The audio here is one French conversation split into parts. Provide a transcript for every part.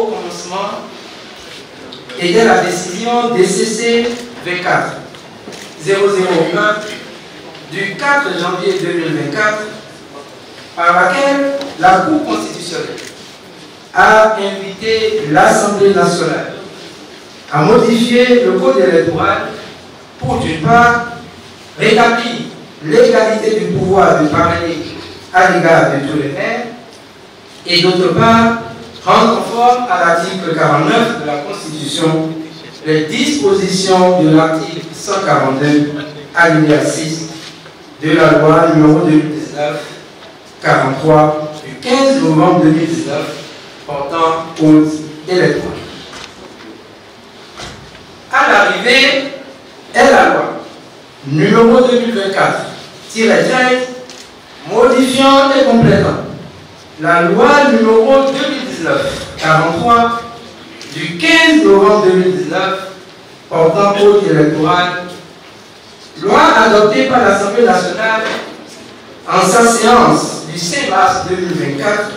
au commencement était la décision DCC V4 001 du 4 janvier 2024 par laquelle la Cour constitutionnelle a invité l'Assemblée nationale à modifier le code électoral pour, d'une part, rétablir l'égalité du pouvoir de parrainer à l'égard de tous les maires et, d'autre part, rendre conforme à l'article 49 de la Constitution les dispositions de l'article 142 alinéa 6 de la loi numéro 2019-43 du 15 novembre 2019 portant code électoral. À l'arrivée est la loi numéro 2024-13 modifiant et complétant la loi numéro 2019-43 du 15 novembre 2019 portant code électoral, loi adoptée par l'Assemblée nationale en sa séance du 5 mars 2024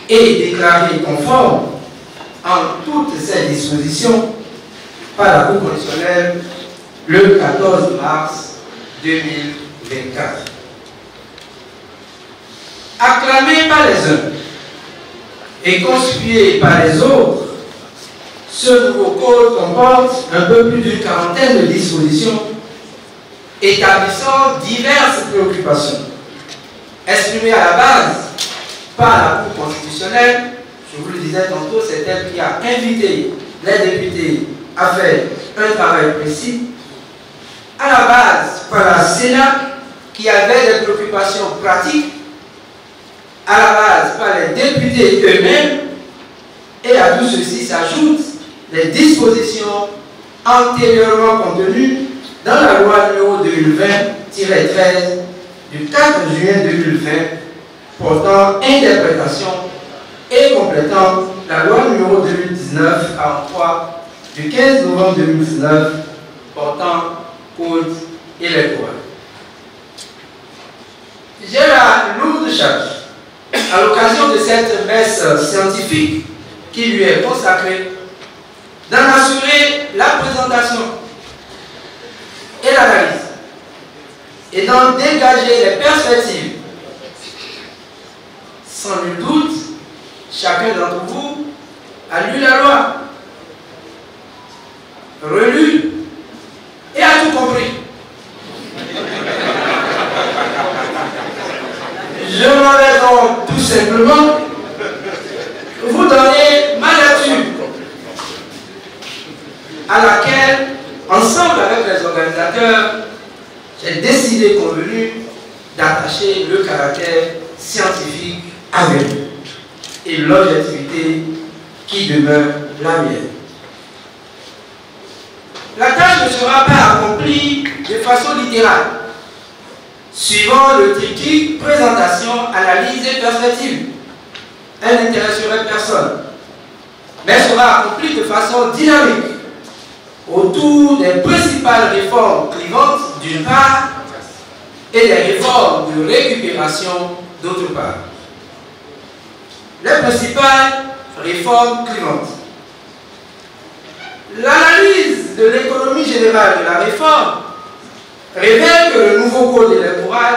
et déclarée conforme en toutes ses dispositions par la Cour constitutionnelle le 14 mars 2024. Acclamé par les uns et conspué par les autres, ce nouveau code comporte un peu plus d'une quarantaine de dispositions établissant diverses préoccupations exprimées à la base par la Cour constitutionnelle. Je vous le disais tantôt, c'est elle qui a invité les députés à faire un travail précis. À la base par la Sénat qui avait des préoccupations pratiques, à la base par les députés eux-mêmes, et à tout ceci s'ajoutent les dispositions antérieurement contenues dans la loi numéro 2020-13 du 4 juin 2020 portant interprétation et complétant la loi numéro 2019-43 du 15 novembre 2019 portant code électoral. J'ai la lourde charge, à l'occasion de cette messe scientifique qui lui est consacrée, d'en assurer la présentation et l'analyse et d'en dégager les perspectives. Sans nul doute, chacun d'entre vous a lu la loi, relu et a tout compris. Je m'en vais donc tout simplement vous donner ma lecture à laquelle, ensemble avec les organisateurs, j'ai décidé convenu d'attacher le caractère scientifique avec et l'objectivité qui demeure la mienne. La tâche ne sera pas accomplie de façon littérale, suivant le triptyque présentation, analyse et perspective. Elle n'intéresserait personne, mais sera accomplie de façon dynamique autour des principales réformes clivantes d'une part et des réformes de récupération d'autre part. Les principales réformes clivantes. L'analyse de l'économie générale de la réforme révèle que le nouveau code électoral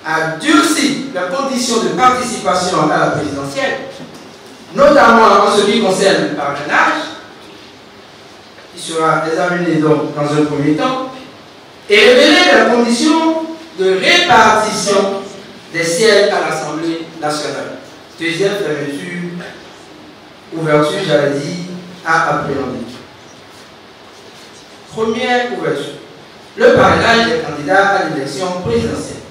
a durci les conditions de participation à la présidentielle, notamment en ce qui concerne le parrainage, qui sera examiné donc dans un premier temps, et révéler les conditions de répartition des sièges à l'Assemblée nationale. Deuxième fermeture, ouverture, j'allais dire, à appréhender. Première ouverture. Le parrainage des candidats à l'élection présidentielle.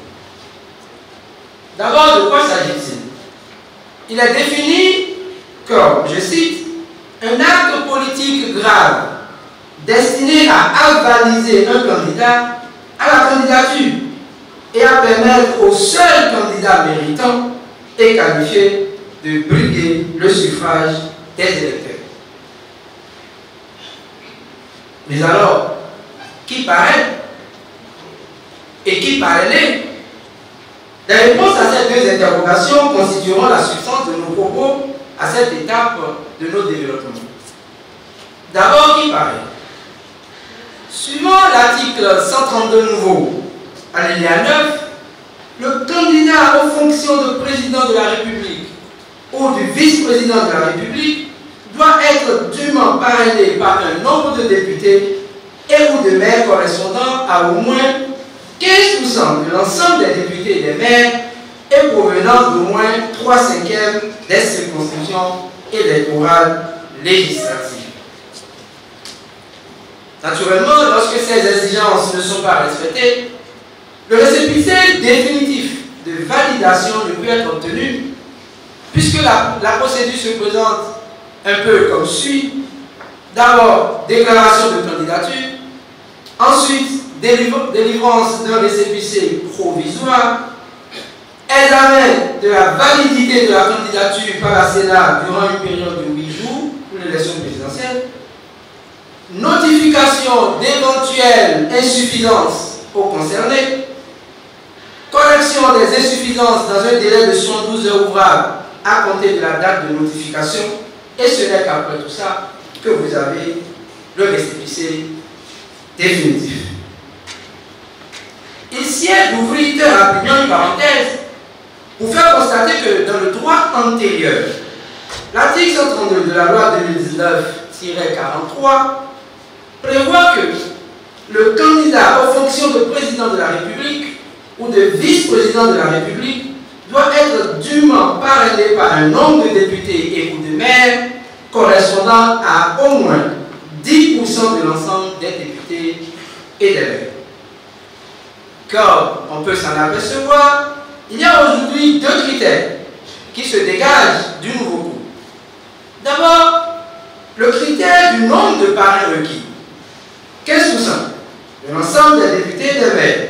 D'abord, de quoi s'agit-il? Il est défini comme, je cite, un acte politique grave destiné à avaliser un candidat à la candidature et à permettre au seul candidat méritant et qualifié de briguer le suffrage des électeurs. Mais alors, qui parraine et qui parrainait? Les réponses à ces deux interrogations constitueront la substance de nos propos à cette étape de nos développements. D'abord, il paraît, suivant l'article 132 nouveau, alinéa 9, le candidat aux fonctions de président de la République ou du vice-président de la République doit être dûment parrainé par un nombre de députés et ou de maires correspondant à au moins 15% de l'ensemble des députés et des maires et provenant d'au moins 3/5 des circonscriptions et électorales législatives. Naturellement, lorsque ces exigences ne sont pas respectées, le récépissé définitif de validation ne peut être obtenu puisque la procédure se présente un peu comme suit. D'abord, déclaration de candidature, ensuite, délivrance d'un récépissé provisoire, examen de la validité de la candidature par la Sénat durant une période de 8 jours pour l'élection présidentielle, notification d'éventuelles insuffisances aux concernés, correction des insuffisances dans un délai de 112 heures ouvrables à compter de la date de notification, et ce n'est qu'après tout ça que vous avez le récépissé définitif. Ici, d'ouvrir très rapidement une parenthèse pour faire constater que dans le droit antérieur, l'article 132 de la loi 2019-43 prévoit que le candidat aux fonctions de président de la République ou de vice-président de la République doit être dûment parrainé par un nombre de députés et ou de maires correspondant à au moins 10% de l'ensemble des députés et des maires. Comme on peut s'en apercevoir, il y a aujourd'hui deux critères qui se dégagent du nouveau cours. D'abord, le critère du nombre de parrains requis, 15% de l'ensemble des députés et des maires,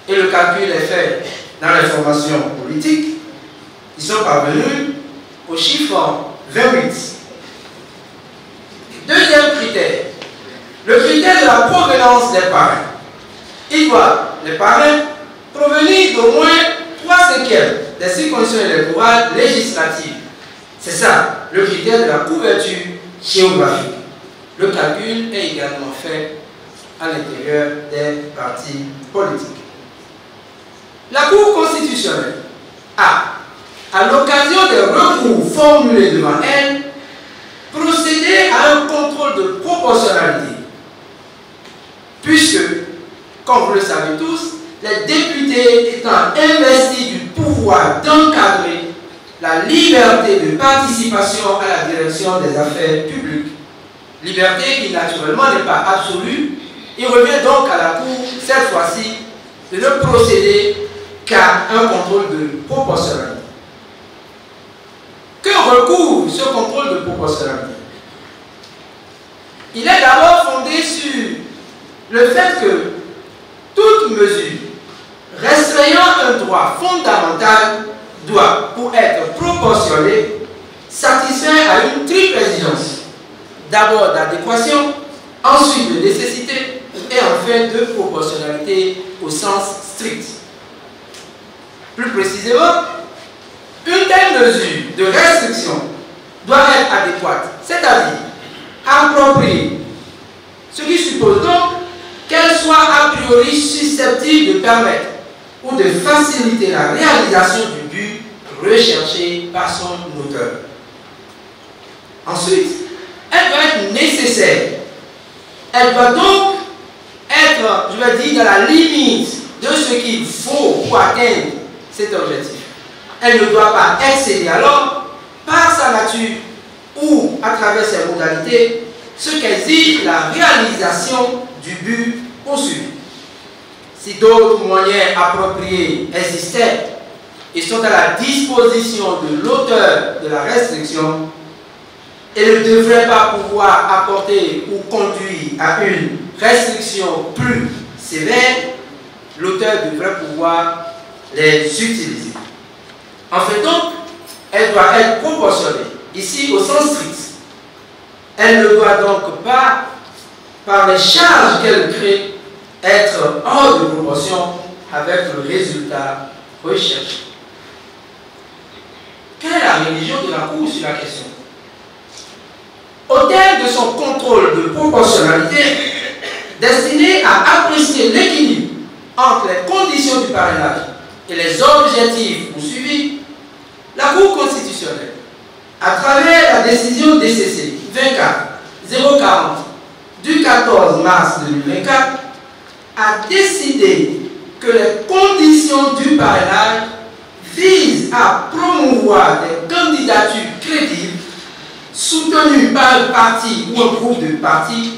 et le calcul est fait dans les formations politiques. Ils sont parvenus au chiffre 28. Deuxième critère, le critère de la provenance des parrains. Il doit, les parrains, provenir d'au moins 3/5 des circonscriptions électorales législatives. C'est ça, le critère de la couverture géographique. Le calcul est également fait à l'intérieur des partis politiques. La Cour constitutionnelle a, à l'occasion des recours formulés devant elle, procédé à un contrôle de proportionnalité, puisque, comme vous le savez tous, les députés étant investis du pouvoir d'encadrer la liberté de participation à la direction des affaires publiques, liberté qui naturellement n'est pas absolue, il revient donc à la Cour, cette fois-ci, de ne procéder qu'à un contrôle de proportionnalité. Que recouvre ce contrôle de proportionnalité? Il est d'abord fondé sur le fait que toute mesure restreignant un droit fondamental doit, pour être proportionnée, satisfaire à une triple exigence. D'abord d'adéquation, ensuite de nécessité et enfin de proportionnalité au sens strict. Plus précisément, une telle mesure de restriction doit être adéquate, c'est-à-dire appropriée, ce qui suppose donc qu'elle soit a priori susceptible de permettre ou de faciliter la réalisation du but recherché par son auteur. Ensuite, elle doit être nécessaire. Elle doit donc être, je vais dire, dans la limite de ce qu'il faut pour atteindre cet objectif. Elle ne doit pas excéder alors, par sa nature ou à travers ses modalités, ce qu'exige la réalisation du but poursuivi. Si d'autres moyens appropriés existaient et sont à la disposition de l'auteur de la restriction, et ne devraient pas pouvoir apporter ou conduire à une restriction plus sévère, l'auteur devrait pouvoir les utiliser. En fait donc, elle doit être proportionnée, ici au sens strict. Elle ne doit donc pas, par les charges qu'elle crée, être hors de proportion avec le résultat recherché. Quelle est la la religion de la Cour sur la question. Au terme de son contrôle de proportionnalité, destiné à apprécier l'équilibre entre les conditions du parrainage et les objectifs poursuivis, la Cour constitutionnelle, à travers la décision DCC 24-040 du 14 mars 2024, a décidé que les conditions du parrainage visent à promouvoir des candidatures crédibles soutenues par un parti ou un groupe de partis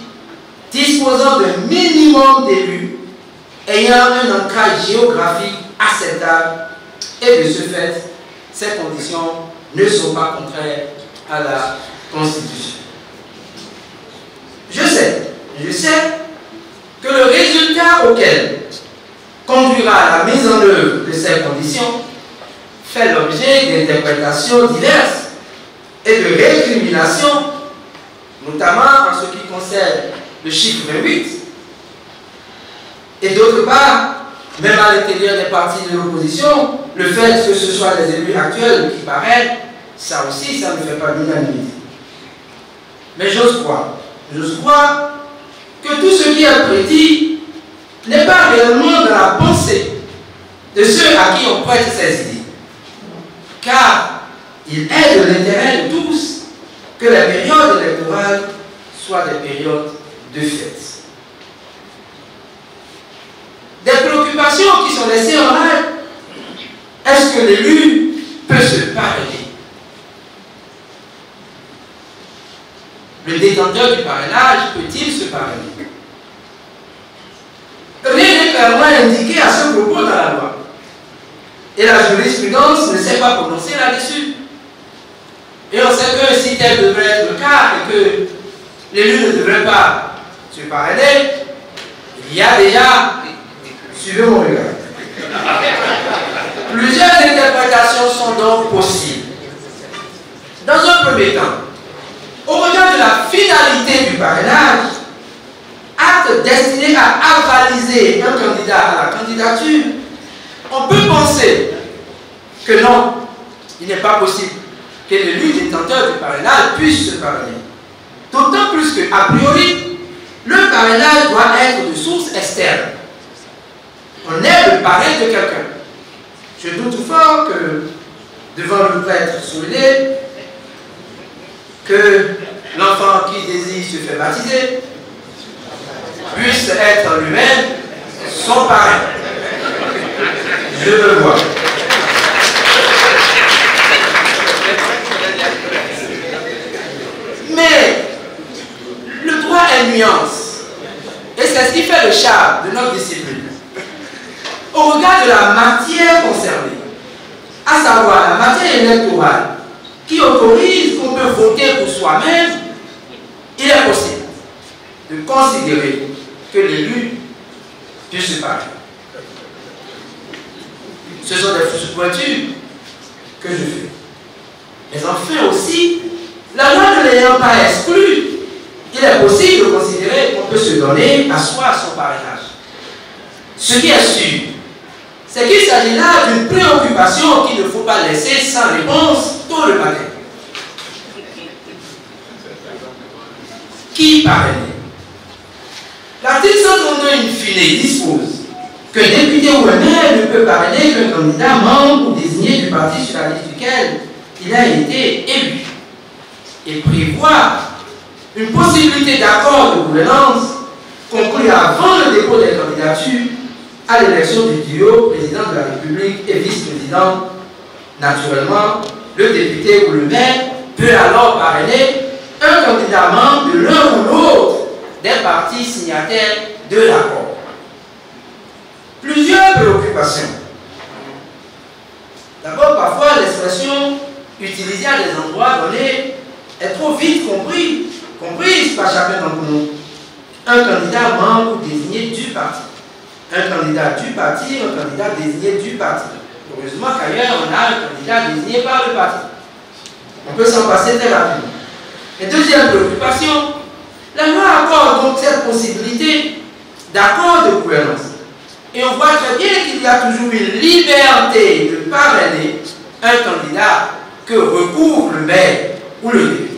disposant d'un minimum d'élus ayant un ancrage géographique acceptable, et de ce fait, ces conditions ne sont pas contraires à la Constitution. Je sais que le résultat auquel conduira la mise en œuvre de ces conditions fait l'objet d'interprétations diverses et de récriminations, notamment en ce qui concerne le chiffre 28, et d'autre part, même à l'intérieur des partis de l'opposition, le fait que ce soit les élus actuels qui parrainent, ça aussi, ça ne fait pas l'unanimité. Mais j'ose croire que tout ce qui est prédit n'est pas réellement dans la pensée de ceux à qui on prête ces idées. Car il est de l'intérêt de tous que les périodes électorales soient des périodes de fête. Des préoccupations qui sont laissées en règle. Est-ce que l'élu peut se parrainer? Le détenteur du parrainage peut-il se parrainer? Rien n'est clairement indiqué à ce propos dans la loi. Et la jurisprudence ne s'est pas prononcée là-dessus. Et on sait que si tel devrait être le cas et que l'élu ne devrait pas se parrainer, il y a déjà, suivez mon regard, plusieurs interprétations sont donc possibles. Dans un premier temps, au regard de la finalité du parrainage, acte destiné à avaliser un candidat à la candidature, on peut penser que non, il n'est pas possible que l'élu détenteur du parrainage puisse se parrainer. D'autant plus que, a priori, le parrainage doit être de source externe. On est le parrain de quelqu'un. Je doute fort que, devant le prêtre soulevé, que l'enfant qui désire se faire baptiser puisse être lui-même son parrain. Je le vois. Mais le droit est nuance. Et c'est ce qui fait le charme de notre discipline. Au regard de la matière concernée, à savoir la matière électorale, qui autorise qu'on peut voter pour soi-même, il est possible de considérer que l'élu puisse se parrainer. Ce sont des sous-pointures que je fais. Mais enfin aussi, la loi ne l'ayant pas exclue, il est possible de considérer qu'on peut se donner à soi son parrainage. Ce qui est sûr, c'est qu'il s'agit là d'une préoccupation qu'il ne faut pas laisser sans réponse tôt le matin. Qui parraine? L'article 132 in fine dispose qu'un député ou un maire ne peut parrainer qu'un candidat membre ou désigné du parti sur la liste duquel il a été élu, et prévoit une possibilité d'accord de gouvernance conclu avant le dépôt des candidatures à l'élection du duo président de la République et vice-président. Naturellement, le député ou le maire peut alors parrainer un candidat membre de l'un ou l'autre des partis signataires de l'accord. Plusieurs préoccupations. D'abord, parfois, l'expression utilisée à des endroits donnés est trop vite comprise par chacun d'entre nous. Un candidat membre ou désigné du parti. Un candidat du parti, un candidat désigné du parti. Heureusement qu'ailleurs, on a un candidat désigné par le parti. On peut s'en passer très rapidement. Et deuxième préoccupation, la loi accorde donc cette possibilité d'accord de gouvernance. Et on voit très bien qu'il y a toujours une liberté de parrainer un candidat que recouvre le maire ou le député.